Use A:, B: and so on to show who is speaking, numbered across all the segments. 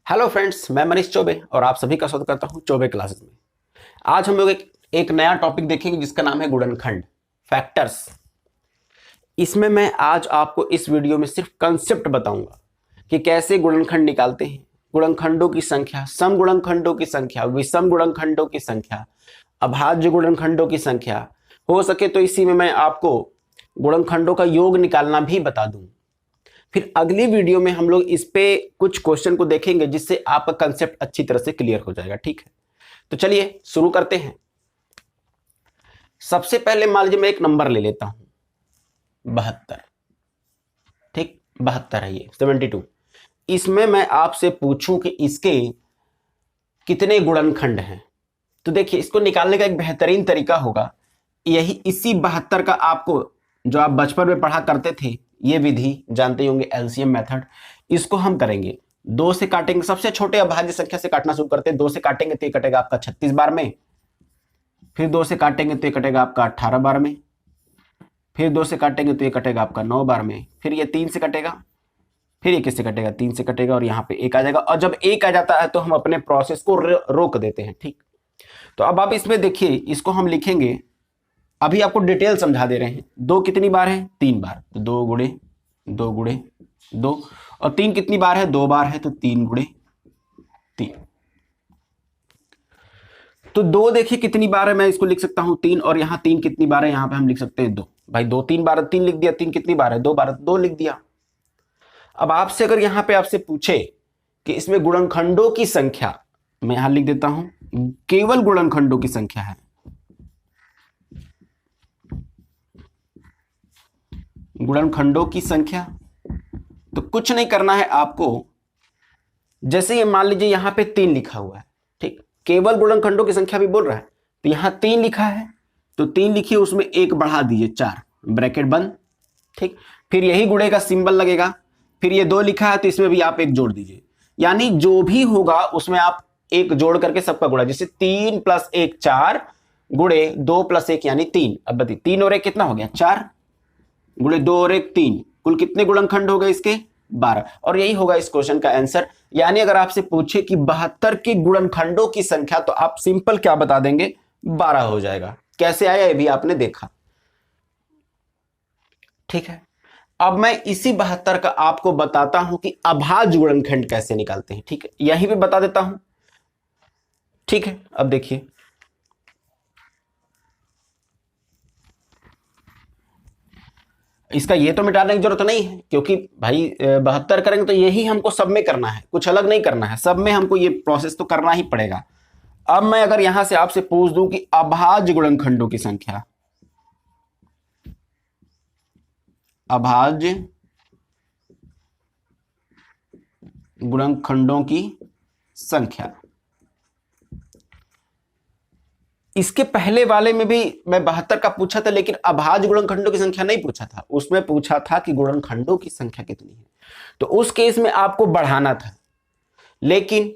A: Hello friends, मैं मनीष चौबे और आप सभी का स्वागत करता हूं चौबे क्लासेस में। आज हम लोग एक नया टॉपिक देखेंगे जिसका नाम है गुणनखंड, फैक्टर्स। इसमें मैं आज आपको इस वीडियो में सिर्फ कंसेप्ट बताऊंगा कि कैसे गुणनखंड निकालते हैं, गुणनखंडों की संख्या, सम गुणनखंडों की संख्या, विषम गुणनखंडों की संख्या, अभाज्य गुणनखंडों की संख्या। हो सके तो इसी में मैं आपको गुणनखंडों का योग निकालना भी बता दूं। फिर अगली वीडियो में हम लोग इस पे कुछ क्वेश्चन को देखेंगे जिससे आपका कंसेप्ट अच्छी तरह से क्लियर हो जाएगा। ठीक है, तो चलिए शुरू करते हैं। सबसे पहले मान लीजिए मैं एक नंबर ले लेता हूं 72। ठीक, 72 है ये, 72। इसमें मैं आपसे पूछूं कि इसके कितने गुणनखंड हैं, तो देखिए इसको निकालने का एक बेहतरीन तरीका होगा यही, इसी 72 का आपको जो आप बचपन में पढ़ा करते थे ये विधि जानते ही होंगे, एलसीएम मेथड। इसको हम करेंगे, 2 से काटेंगे, सबसे छोटे अभाज्य संख्या से काटना शुरू करते हैं। 2 से काटेंगे तो ये कटेगा आपका 36 बार में, फिर 2 से काटेंगे तो ये कटेगा आपका 18 बार में, फिर 2 से काटेंगे तो ये कटेगा आपका 9 बार में, फिर ये 3 से कटेगा, फिर ये किससे कटेगा, 3 से कटेगा और यहाँ पे 1 आ जाएगा। और जब 1 आ जाता है तो हम अपने प्रोसेस को रोक देते हैं। ठीक, तो अब आप इसमें देखिए, इसको हम लिखेंगे, अभी आपको डिटेल समझा दे रहे हैं। 2 कितनी बार है, 3 बार, तो 2 गुणे 2 गुणे 2, और 3 कितनी बार है, 2 बार है, तो 3 गुणे 3। तो 2 देखिए कितनी बार है, मैं इसको लिख सकता हूं 3, और यहां 3 कितनी बार है, यहां पे हम लिख सकते हैं 2। भाई 2 3 बार, 3 लिख दिया, 3 कितनी बार है, 2 बार, 2 लिख दिया। अब आपसे अगर यहां पे आपसे पूछे कि इसमें गुणनखंडों की संख्या, मैं यहां लिख देता हूं केवल गुणनखंडों की संख्या है, गुणनखंडों की संख्या, तो कुछ नहीं करना है आपको। जैसे ये मान लीजिए यहां पे 3 लिखा हुआ है, ठीक, केवल गुणनखंडों की संख्या भी बोल रहा है, तो यहां 3 लिखा है, तो 3 लिखिए, उसमें 1 बढ़ा दीजिए, 4, ब्रैकेट बंद। ठीक, फिर यही गुणे का सिंबल लगेगा, फिर ये 2 लिखा है तो इसमें भी आप 1 जोड़ दीजिए, यानी जो भी होगा उसमें आप 1 जोड़ करके सबका गुणा, जैसे 3 + 1 4 गुणे 2 + 1 यानी 3। अब बताइए 3 और 1 कितना हो गया, 4, गुणे 2 और 1 3, कुल कितने गुणनखंड हो गए इसके, 12। और यही होगा इस क्वेश्चन का आंसर। यानी अगर आपसे पूछे कि 72 के गुणनखंडों की संख्या, तो आप सिंपल क्या बता देंगे, 12 हो जाएगा। कैसे आया ये भी आपने देखा। ठीक है, अब मैं इसी 72 का आपको बताता हूं कि अभाज्य गुणनखंड कैसे निकालते हैं। ठीक है, यही भी बता देता हूं। ठीक है, अब देखिए, इसका ये तो मिटाने की जरूरत नहीं है, क्योंकि भाई 72 करेंगे तो यही हमको सब में करना है, कुछ अलग नहीं करना है, सब में हमको ये प्रोसेस तो करना ही पड़ेगा। अब मैं अगर यहां से आपसे पूछ दूं कि अभाज्य गुणनखंडों की संख्या, अभाज्य गुणनखंडों की संख्या, इसके पहले वाले में भी मैं 72 का पूछा था, लेकिन अभाज्य गुणनखंडों की संख्या नहीं पूछा था, उसमें पूछा था कि गुणनखंडों की संख्या कितनी है, तो उस केस में आपको बढ़ाना था। लेकिन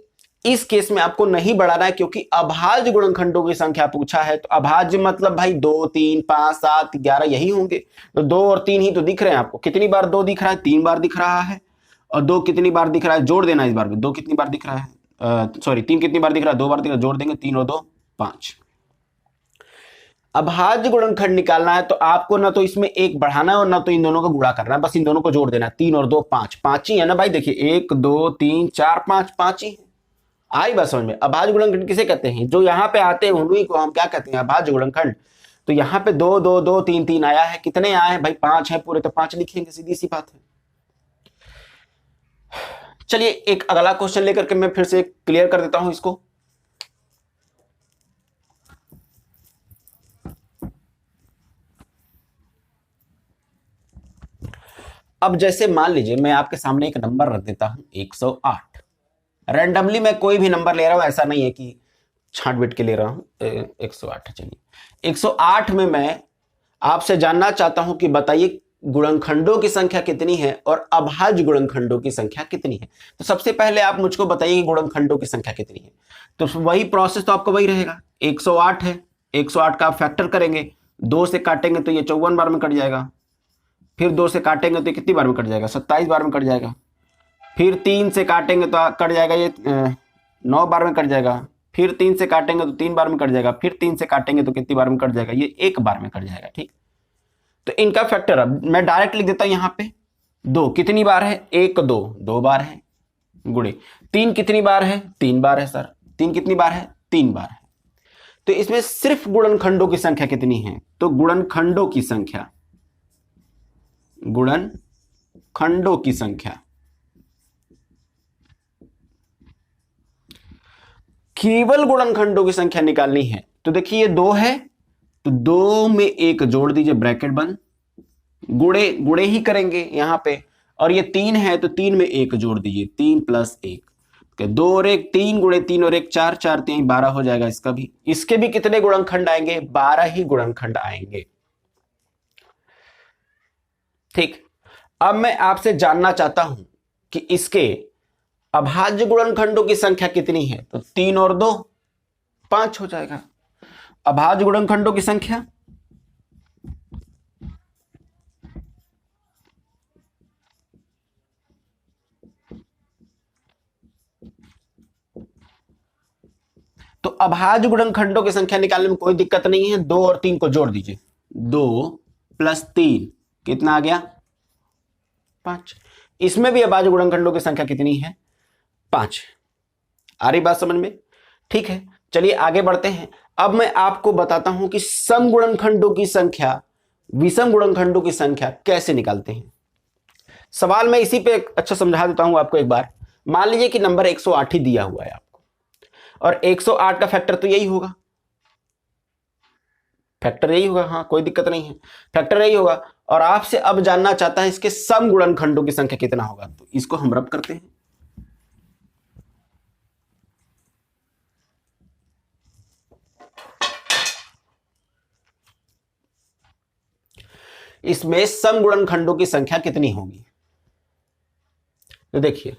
A: इस केस में आपको नहीं बढ़ाना है, क्योंकि अभाज्य गुणनखंडों की संख्या पूछा है, तो अभाज्य मतलब भाई 2 3 5 7 11 यही होंगे, तो 2 और 3 ही तो दिख रहे हैं आपको। कितनी बार 2 दिख रहा है, 3 बार दिख रहा है, और 2 कितनी बार दिख रहा है, जोड़ देना इस बार में, 2 कितनी बार दिख रहा है, सॉरी 3 कितनी बार दिख रहा है, 2 बार दिख रहा है, जोड़ देंगे, 3 और 2 5। अभाज्य गुणनखंड निकालना है तो आपको ना तो इसमें 1 बढ़ाना है और ना तो इन दोनों को गुणा करना है, बस इन दोनों को जोड़ देना है। 3 और 2 5, 5 ही है ना भाई, देखिए 1 2 3 4 5, 5 ही है। आई बात समझ में। अभाज्य गुणनखंड किसे कहते हैं, जो यहां पे आते हैं उन्हीं को हम क्या कहते हैं, अभाज्य गुणनखंड। तो यहां पे 2 2 2 3 3 आया है, कितने आए हैं भाई, 5 है पूरे, तो 5 लिखेंगे, सीधी सी बात है। चलिए एक अगला क्वेश्चन लेकर के मैं फिर से क्लियर कर देता हूं इसको। अब जैसे मान लीजिए मैं आपके सामने एक नंबर रख देता हूं 108, रैंडमली मैं कोई भी नंबर ले रहा हूं, ऐसा नहीं है कि छांट-बीट के ले रहा हूं। 108 चलिए, 108 में मैं आपसे जानना चाहता हूं कि बताइए गुणनखंडों की संख्या कितनी है और अभाज्य गुणनखंडों की संख्या कितनी है। तो सबसे पहले आप मुझको बताइए कि गुणनखंडों की संख्या कितनी है। तो वही प्रोसेस तो आपका वही रहेगा, 108 है, 108 का आप फैक्टर करेंगे, 2 से काटेंगे तो ये 54 बार में कट जाएगा, फिर 2 से काटेंगे तो कितनी बार में कट जाएगा, 27 बार में कट जाएगा, फिर 3 से काटेंगे तो कट जाएगा, ये 9 बार में कट जाएगा। फिर 3 से काटेंगे तो 3 बार में कट जाएगा। फिर 3 से काटेंगे तो कितनी बार में कट जाएगा, ये 1 बार में कट जाएगा। ठीक, तो इनका फैक्टर अब मैं डायरेक्ट लिख देता हूं यहां पे। 2 कितनी बार है, 1 2 2 बार है, गुणे 3 कितनी बार है, 3 बार है सर। 3 कितनी बार है, 3 बार है। तो इसमें सिर्फ गुणनखंडों की संख्या कितनी है, तो गुणनखंडों की संख्या, गुणनखंडों की संख्या केवल गुणनखंडों की संख्या निकालनी है। तो देखिए ये 2 है तो 2 में 1 जोड़ दीजिए, ब्रैकेट बंद, गुणे गुणे ही करेंगे यहां पे। और ये 3 है तो 3 में 1 जोड़ दीजिए, 3 + 1, 2 और 1 3, गुणे 3 और 1 4, 4 3 12 हो जाएगा इसका भी। इसके भी कितने गुणनखंड आएंगे, 12 ही गुणनखंड आएंगे। ठीक, अब मैं आपसे जानना चाहता हूं कि इसके अभाज्य गुणनखंडों की संख्या कितनी है, तो 3 और 2 5 हो जाएगा। अभाज्य गुणनखंडों की संख्या तो अभाज्य गुणनखंडों की संख्या निकालने में कोई दिक्कत नहीं है। 2 और 3 को जोड़ दीजिए, 2 + 3 कितना आ गया, 5। इसमें भी अभाज्य गुणनखंडों की संख्या कितनी है, 5। आ रही बात समझ में? ठीक है, चलिए आगे बढ़ते हैं। अब मैं आपको बताता हूं कि सम गुणनखंडों की संख्या, विषम गुणनखंडों की संख्या कैसे निकालते हैं। सवाल मैं इसी पे अच्छा समझा देता हूं आपको एक बार। मान लीजिए कि नंबर 108 ही दिया हुआ है आपको, और 108 का फैक्टर तो यही होगा, फैक्टर यही होगा, हाँ कोई दिक्कत नहीं है, फैक्टर यही होगा। और आपसे अब जानना चाहता है इसके सम गुणनखंडों की संख्या कितना होगा, तो इसको हम रब करते हैं। इसमें सम गुणनखंडों की संख्या कितनी होगी, तो देखिए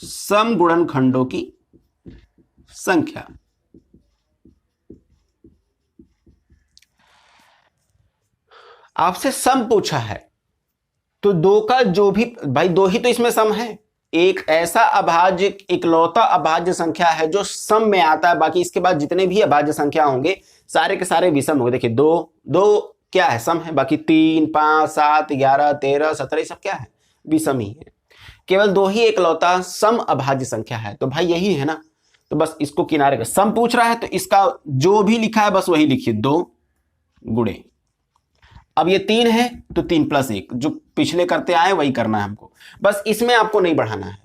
A: सम गुणनखंडों की संख्या, आपसे सम पूछा है तो 2 का जो भी, भाई 2 ही तो इसमें सम है। एक ऐसा अभाज्य, इकलौता अभाज्य संख्या है जो सम में आता है, बाकी इसके बाद जितने भी अभाज्य संख्या होंगे सारे के सारे विषम होंगे। देखिए 2 क्या है, सम है, बाकी 3 5 7 11 13 17 सब क्या है, विषम ही है। केवल 2 ही इकलौता सम अभाज्य संख्या है, तो भाई यही है ना। तो बस इसको किनारे का सम पूछ रहा है तो इसका जो भी लिखा है बस वही लिखिए, 2 गुणे, अब ये 3 है तो 3 + 1, जो पिछले करते आए वही करना है हमको। बस इसमें आपको नहीं बढ़ाना है,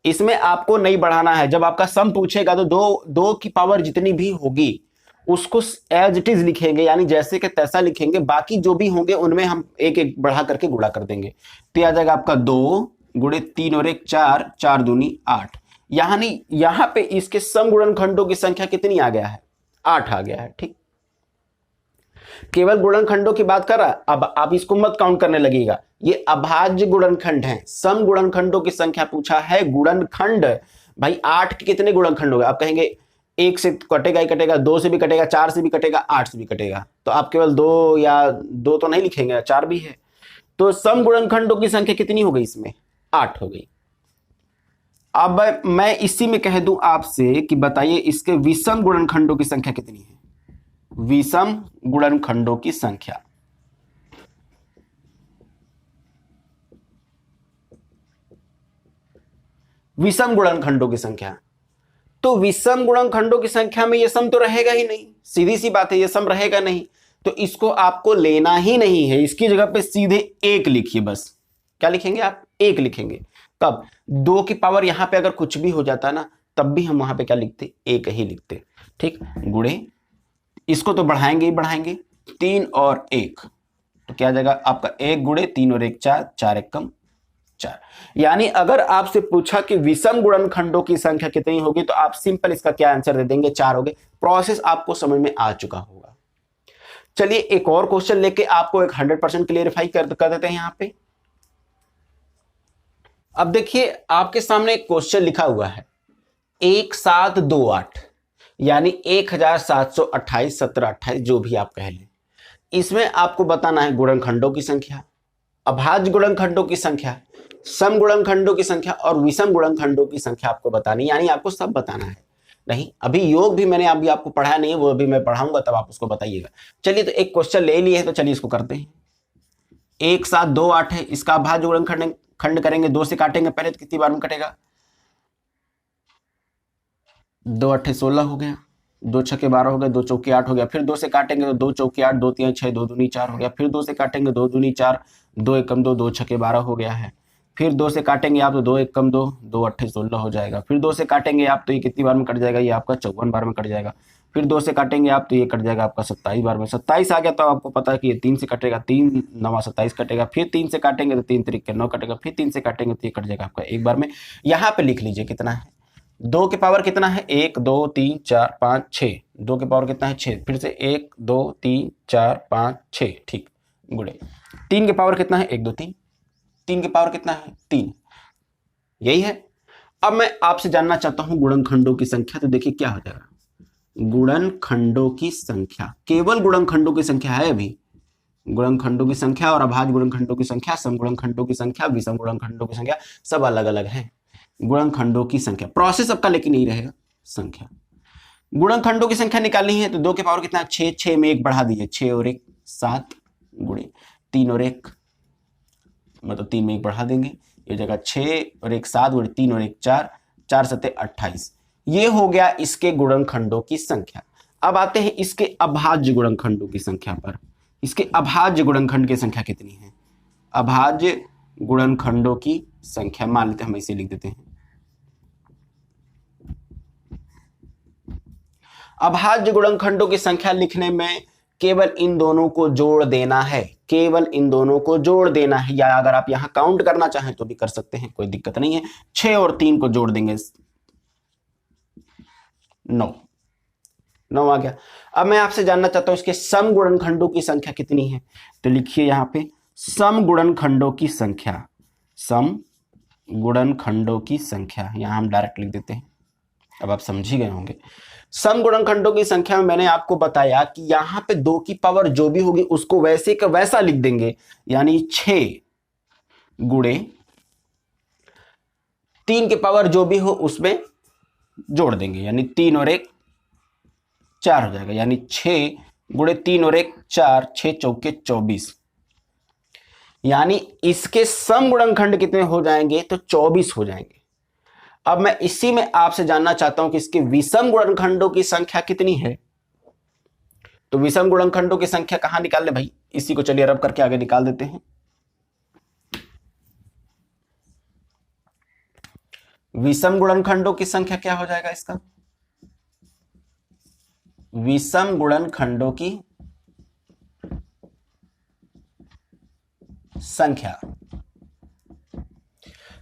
A: इसमें आपको नहीं बढ़ाना है। जब आपका सम पूछेगा तो 2 की पावर जितनी भी होगी उसको एज इट इज लिखेंगे, यानी जैसे कि तैसा लिखेंगे। बाकी जो भी होंगे उनमें हम एक एक बढ़ा करके गुणा कर देंगे। तो आ जाएगा आपका 2 गुणे 3 और 1 4, 4 दूनी 8। यानी यहां पे इसके सम गुणनखंडों की संख्या कितनी आ गया है, 8 आ गया है। ठीक, केवल गुणनखंडों की बात कर रहा है। अब आप इसको मत काउंट करने लगेगा, ये अभाज्य गुणनखंड है। सम गुणनखंडों की संख्या पूछा है, गुणनखंड भाई 8 के कितने गुणनखंड हो गए, आप कहेंगे 1 से कटेगा ही कटेगा, 2 से भी कटेगा, 4 से भी कटेगा, 8 से भी कटेगा। तो आप केवल 2 या 2 तो नहीं लिखेंगे, 4 भी है। तो सम गुणनखंडों की संख्या कितनी हो गई, इसमें 8 हो गई। अब मैं इसी में कह दूं आपसे कि बताइए इसके विषम गुणनखंडों की संख्या कितनी है, विषम गुणनखंडों की संख्या। विषम गुणनखंडों की संख्या, तो विषम गुणनखंडों की संख्या में यह सम तो रहेगा ही नहीं, सीधी सी बात है, यह सम रहेगा नहीं। तो इसको आपको लेना ही नहीं है, इसकी जगह पे सीधे 1 लिखिए। बस क्या लिखेंगे आप, 1 लिखेंगे। कब, 2 की पावर यहां पे अगर कुछ भी हो जाता ना तब भी हम वहां पे क्या लिखते, 1 ही लिखते। ठीक, गुणे, इसको तो बढ़ाएंगे ही बढ़ाएंगे, 3 और 1 तो क्या आ जाएगा आपका, 1 गुणे 3 और 1 4, 4 1 कम 4। यानी अगर आपसे पूछा कि विषम गुणनखंडों की संख्या कितनी होगी तो आप सिंपल इसका क्या आंसर दे देंगे, 4 हो गए। प्रोसेस आपको समझ में आ चुका होगा। चलिए एक और क्वेश्चन लेके आपको एक 100% क्लियरिफाई कर देते हैं यहां पे। अब देखिए आपके सामने एक क्वेश्चन लिखा हुआ है 1728, यानी 1728 1728 जो भी आप कह लें, इसमें आपको बताना है गुणनखंडों की संख्या, अभाज्य गुणनखंडों की संख्या, सम गुणनखंडों की संख्या और विषम गुणनखंडों की संख्या आपको बतानी, यानी आपको सब बताना है। नहीं, अभी योग भी मैंने अभी आपको पढ़ाया नहीं है, वो अभी मैं पढ़ाऊंगा तब आप उसको बताइएगा। चलिए, तो एक क्वेश्चन ले लिए है, तो चलिए इसको करते हैं। 1 7 2 8 है, इसका अभाज्य गुणनखंड खंड करेंगे, 2 से काटेंगे पहले, तो कितनी बार में कटेगा? 2 8 16 हो गया, 2 छके 12 हो गया, 2 चौके 8 हो गया, फिर 2 से काटेंगे तो 2 चौके 8, 2 3 6, 2 दूनी 4 हो गया, फिर 2 से काटेंगे 2 दूनी 4, 2 एकम 2, 2 छके 12 हो गया है, फिर 2 से काटेंगे आप तो 2 एकम 2, 2 अट्ठे 16 हो जाएगा, फिर 2 से काटेंगे आप तो ये कितनी बार में कट जाएगा? ये आपका 54 बार में कट जाएगा, फिर 2 से काटेंगे आप तो ये कट जाएगा आपका 27 बार में। 27 आ गया तो आपको पता है कि ये 3 से कटेगा, 3 9 27 कटेगा, फिर 3 से काटेंगे तो 3 तरीके 9 कटेगा, फिर 3 से काटेंगे तो ये कट जाएगा आपका एक बार में। यहाँ पे लिख लीजिए कितना है, 2 के पावर कितना है? 1 2 3 4 5 6, 2 के पावर कितना है? 6, फिर से 1 2 3 4 5 6, ठीक, गुणे 3 के पावर कितना है? 1 2 3, 3 के पावर कितना है? 3, यही है। अब मैं आपसे जानना चाहता हूं गुणनखंडों की संख्या, तो देखिए क्या हो जाएगा, गुणनखंडों की संख्या, केवल गुणनखंडों की संख्या है अभी, गुणनखंडों की संख्या और अभाज्य गुणनखंडों की संख्या, सम गुणनखंडों की संख्या, विषम गुणनखंडों की संख्या, सब अलग अलग है। गुणनखंडों की संख्या, प्रोसेस सबका लेकिन नहीं रहेगा, संख्या। गुणनखंडों की संख्या निकालनी है तो 2 के पावर कितना है? 6, 6 में 1 बढ़ा दीजिए, 6 और 1 7, गुणे 3 और 1, मतलब 3 में 1 बढ़ा देंगे, ये जगह 6 और 1 7, गुणे 3 और 1 4, 4 सत्ते 28, ये हो गया इसके गुणनखंडों की संख्या। अब आते हैं इसके अभाज्य गुणनखंडों की संख्या पर। इसके अभाज्य गुणनखंड की संख्या कितनी है? अभाज्य गुणनखंडों की संख्या मान लेते हैं, हम इसे लिख देते हैं, अभाज्य गुणनखंडों की संख्या लिखने में केवल इन दोनों को जोड़ देना है, केवल इन दोनों को जोड़ देना है, या अगर आप यहां काउंट करना चाहें तो भी कर सकते हैं, कोई दिक्कत नहीं है। 6 और 3 को जोड़ देंगे, 9, 9 आ गया। अब मैं आपसे जानना चाहता हूं इसके सम गुणनखंडों की संख्या कितनी है, तो लिखिए यहां पे सम गुणनखंडों की संख्या, सम गुणनखंडों की संख्या, यहां हम डायरेक्ट लिख देते हैं, अब आप समझ ही गए होंगे। सम गुणनखंडों की संख्या में मैंने आपको बताया कि यहां पे 2 की पावर जो भी होगी उसको वैसे का वैसा लिख देंगे, यानी 6 गुणे 3 के पावर जो भी हो उसमें जोड़ देंगे, यानी 3 और 1 4 हो जाएगा, यानी 6 गुणे 3 और 1 4, 6 चौके 24, यानी इसके सम गुणनखंड कितने हो जाएंगे? तो 24 हो जाएंगे। अब मैं इसी में आपसे जानना चाहता हूं कि इसके विषम गुणनखंडों की संख्या कितनी है, तो विषम गुणनखंडों की संख्या कहां निकाल ले भाई, इसी को चलिए रब करके आगे निकाल देते हैं। विषम गुणनखंडों की संख्या क्या हो जाएगा इसका? विषम गुणनखंडों की संख्या,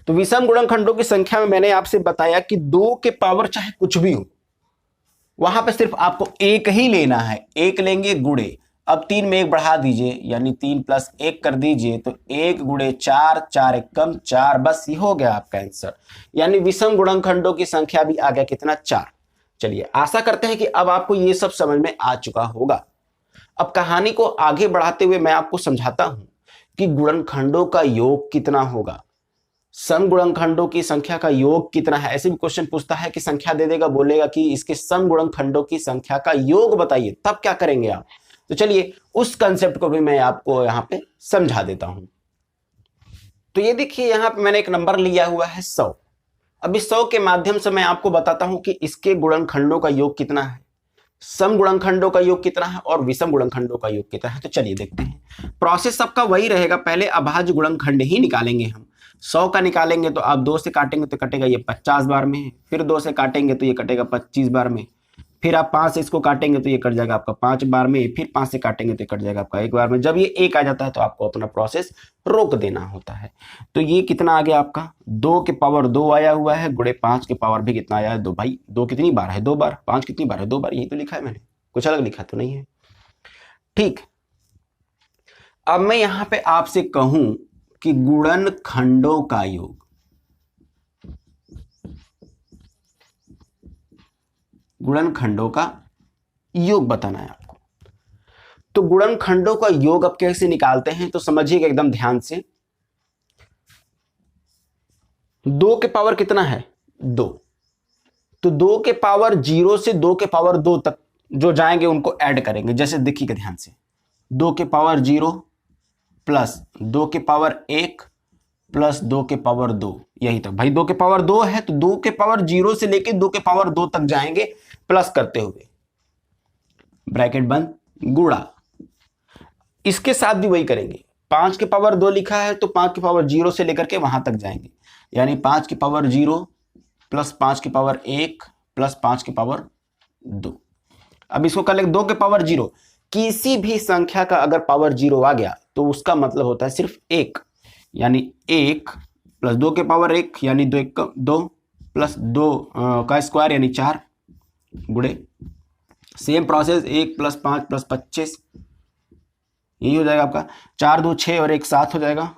A: तो विषम गुणनखंडों की संख्या में मैंने आपसे बताया कि 2 के पावर चाहे कुछ भी हो, वहां पे सिर्फ आपको एक ही लेना है, एक लेंगे गुणे, अब 3 में 1 बढ़ा दीजिए, यानी 3 प्लस 1 कर दीजिए, तो 1 गुणे 4, 4 एकम 4, बस ये हो गया आपका आंसर, यानी विषम गुणनखंडों की संख्या भी आ गया कितना? 4। चलिए, आशा करते हैं कि अब आपको ये सब समझ में आ चुका होगा। अब कहानी को आगे बढ़ाते हुए मैं आपको समझाता हूं कि गुणनखंडों का योग कितना होगा, सम गुणनखंडों की संख्या का योग कितना है। ऐसे भी क्वेश्चन पूछता है कि संख्या दे देगा, बोलेगा कि इसके सम गुणनखंडों की संख्या का योग बताइए, तब क्या करेंगे आप? तो चलिए उस कंसेप्ट को भी मैं आपको यहां पे समझा देता हूं। तो ये देखिए, यहां पे मैंने एक नंबर लिया हुआ है 100। अब इस 100 के माध्यम से मैं आपको बताता हूं कि इसके गुणनखंडों का योग कितना है, सम गुणनखंडों का योग कितना है और विषम गुणनखंडों का योग कितना है। तो चलिए देखते हैं, प्रोसेस सबका वही रहेगा, पहले अभाज्य गुणनखंड ही निकालेंगे हम। 100 का निकालेंगे तो आप 2 से काटेंगे तो कटेगा ये 50 बार में, फिर 2 से काटेंगे तो ये कटेगा 25 बार में, फिर आप 5 से इसको काटेंगे तो ये कट जाएगा आपका 5 बार में, फिर 5 से काटेंगे तो ये कट जाएगा आपका 1 बार में। जब ये 1 आ जाता है तो आपको अपना प्रोसेस रोक देना होता है। तो ये कितना आ गया आपका, 2 के पावर 2 आया हुआ है, गुणे 5 के पावर भी कितना आया है? 2। भाई 2 कितनी बार है? 2 बार। 5 कितनी बार है? 2 बार। यही तो लिखा है मैंने, कुछ अलग लिखा तो नहीं है। ठीक, अब मैं यहां पे आपसे कहूं कि गुणनखंडों का योग, गुणनखंडों का योग बताना है आपको, तो गुणनखंडों का योग अब कैसे निकालते हैं तो समझिएगा एकदम ध्यान से। 2 के पावर कितना है 2, तो 2 के पावर 0 से 2 के पावर 2 तक जो जाएंगे उनको ऐड करेंगे। जैसे देखिएगा ध्यान से, 2 के पावर 0 प्लस 2 के पावर 1 प्लस 2 के पावर 2, यही तक भाई 2 के पावर 2 है तो 2 के पावर 0 से लेके 2 के पावर 2 तक जाएंगे प्लस करते हुए, ब्रैकेट बंद, गुणा। इसके साथ भी वही करेंगे, 5 के पावर 2 लिखा है तो 5 के पावर 0 से लेकर के वहां तक जाएंगे, यानी 5 के पावर 0 प्लस 5 के पावर 1 प्लस 5 के पावर 2। अब इसको कर लेंगे 2 के पावर 0, किसी भी संख्या का अगर पावर 0 आ गया तो उसका मतलब होता है सिर्फ 1, यानी 1 प्लस 2 के पावर 1 यानी 2 1 2 प्लस 2 का स्क्वायर यानी 4 गुणे, सेम प्रोसेस 1 प्लस 5 प्लस 25, यही हो जाएगा आपका 4 2 6 और 1 7 हो जाएगा,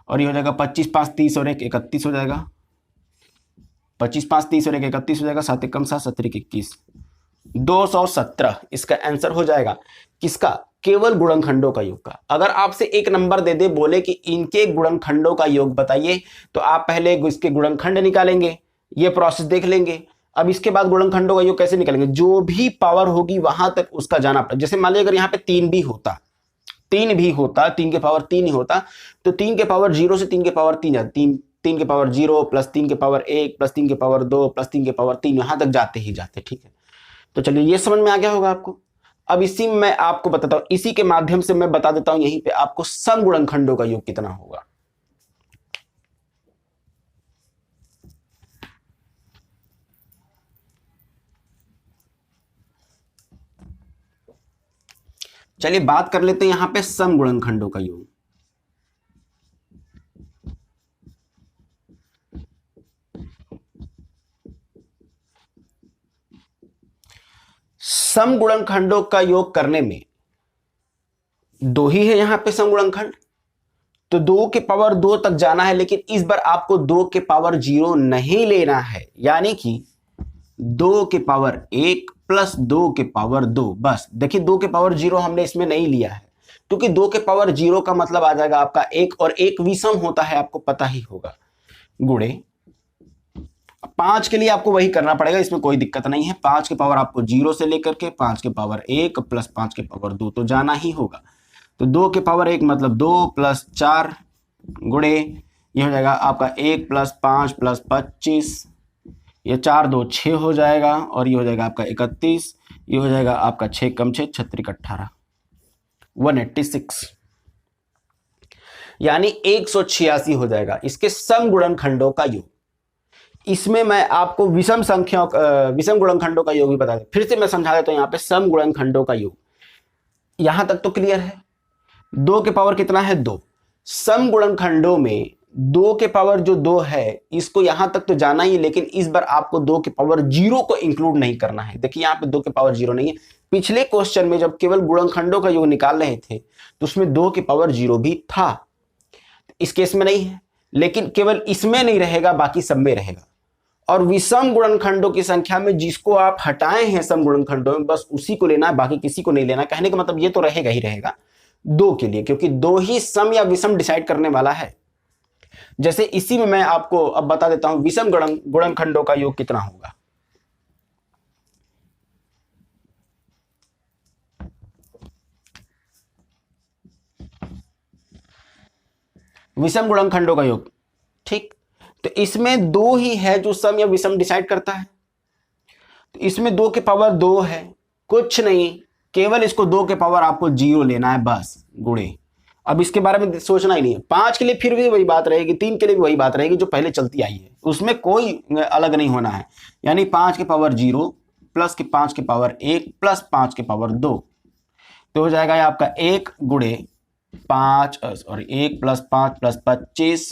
A: और ये हो जाएगा 25 5 30 और 1 31 हो जाएगा, 25 5 30 और 1 31 हो जाएगा, 7 1 7 7 1 21, 217 इसका आंसर हो जाएगा। किसका? केवल गुणनखंडों का योग का। अगर आपसे एक नंबर दे दे, बोले कि इनके गुणनखंडों का योग बताइए, तो आप पहले इसके गुणनखंड निकालेंगे, ये प्रोसेस देख लेंगे। अब इसके बाद गुणनखंडों का योग कैसे निकालेंगे, जो भी पावर होगी वहां तक उसका जाना पड़ेगा। जैसे मान लीजिए अगर यहाँ पे 3 भी होता, 3 के पावर 3 ही होता, तो 3 के पावर 0 से 3 के पावर 3 जाते, 3 के पावर 0 प्लस 3 के पावर 1 प्लस 3 के पावर 2 प्लस 3 के पावर 3, यहां तक जाते ही जाते। ठीक है, तो चलिए ये समझ में आ गया होगा आपको। अब इसी में मैं आपको बताता हूं, इसी के माध्यम से मैं बता देता हूं यहीं पे आपको सम गुणनखंडों का योग कितना होगा। चलिए बात कर लेते हैं यहां पे सम गुणनखंडों का योग। सम गुणनखंडों का योग करने में 2 ही है यहां पे सम गुणनखंड, तो 2 के पावर 2 तक जाना है, लेकिन इस बार आपको 2 के पावर 0 नहीं लेना है, यानी कि 2 के पावर 1 प्लस 2 के पावर 2। बस देखिए 2 के पावर 0 हमने इसमें नहीं लिया है, क्योंकि 2 के पावर 0 का मतलब आ जाएगा आपका 1, और 1 विषम होता है, आपको पता ही होगा, गुणे 5 के लिए आपको वही करना पड़ेगा, इसमें कोई दिक्कत नहीं है। 5 के पावर आपको 0 से लेकर के 5 के पावर 1 प्लस 5 के पावर 2 तो जाना ही होगा। तो 2 के पावर 1 मतलब 2 प्लस 4 गुणे, ये हो जाएगा आपका 1 प्लस 5 प्लस 25, ये 4 2 6 हो जाएगा, और ये हो जाएगा आपका 31, ये हो जाएगा आपका 6 कम 6 36 18 186, यानी 186 हो जाएगा इसके सम गुणनखंडों का योग। इसमें मैं आपको विषम गुणनखंडों का योग भी बता दूं, फिर से मैं समझा देता हूं। यहां पे सम गुणनखंडों का योग, यहां तक तो क्लियर है। 2 के पावर कितना है 2, सम गुणनखंडों में 2 के पावर जो 2 है इसको यहां तक तो जाना ही, लेकिन इस बार आपको 2 के पावर 0 को इंक्लूड नहीं करना है। देखिए यहां पे 2 के पावर 0 नहीं है, पिछले क्वेश्चन में जब केवल गुणनखंडों का योग निकाल रहे थे तो उसमें 2 के पावर 0 भी था, इस केस में नहीं है, लेकिन केवल इसमें नहीं रहेगा, बाकी सब में रहेगा। और विषम गुणनखंडों की संख्या में जिसको आप हटाए हैं सम गुणनखंडों में, बस उसी को लेना है, बाकी किसी को नहीं लेना। कहने का मतलब ये तो रहेगा ही रहेगा 2 के लिए, क्योंकि 2 ही सम या विषम डिसाइड करने वाला है। जैसे इसी में मैं आपको अब बता देता हूं विषम गुणनखंडों का योग कितना होगा। विषम गुणनखंडों का योग, ठीक, तो इसमें 2 ही है जो सम या विषम डिसाइड करता है। तो इसमें 2 के पावर 2 है, कुछ नहीं, केवल इसको 2 के पावर आपको 0 लेना है, बस गुणे। अब इसके बारे में सोचना ही नहीं है। 5 के लिए फिर भी वही बात रहेगी, 3 के लिए भी वही बात रहेगी जो पहले चलती आई है, उसमें कोई अलग नहीं होना है। यानी 5 के पावर 0 प्लस के 5 के पावर 1 प्लस 5 के पावर 2, तो हो जाएगा आपका 1 गुणे 5 और 1 प्लस 5 प्लस 25,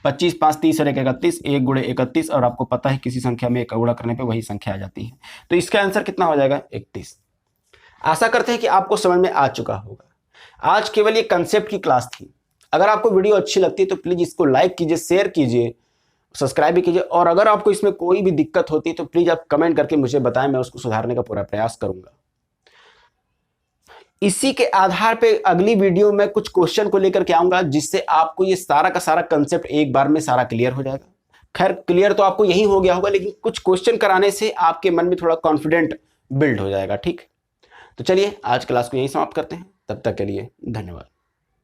A: 25 5 30 और 1 31, 1 गुणे 31, और आपको पता है किसी संख्या में 1 का गुणा करने पे वही संख्या आ जाती है। तो इसका आंसर कितना हो जाएगा 31। आशा करते हैं कि आपको समझ में आ चुका होगा। आज केवल ये कंसेप्ट की क्लास थी। अगर आपको वीडियो अच्छी लगती है तो प्लीज इसको लाइक कीजिए, शेयर कीजिए, सब्सक्राइब भी कीजिए, और अगर आपको इसमें कोई भी दिक्कत होती है तो प्लीज आप कमेंट करके मुझे बताएं, मैं उसको सुधारने का पूरा प्रयास करूंगा। इसी के आधार पे अगली वीडियो में कुछ क्वेश्चन को लेकर के आऊंगा, जिससे आपको ये सारा का सारा कंसेप्ट एक बार में सारा क्लियर हो जाएगा। खैर क्लियर तो आपको यही हो गया होगा, लेकिन कुछ क्वेश्चन कराने से आपके मन में थोड़ा कॉन्फिडेंट बिल्ड हो जाएगा। ठीक, तो चलिए आज क्लास को यही समाप्त करते हैं। तब तक के लिए धन्यवाद।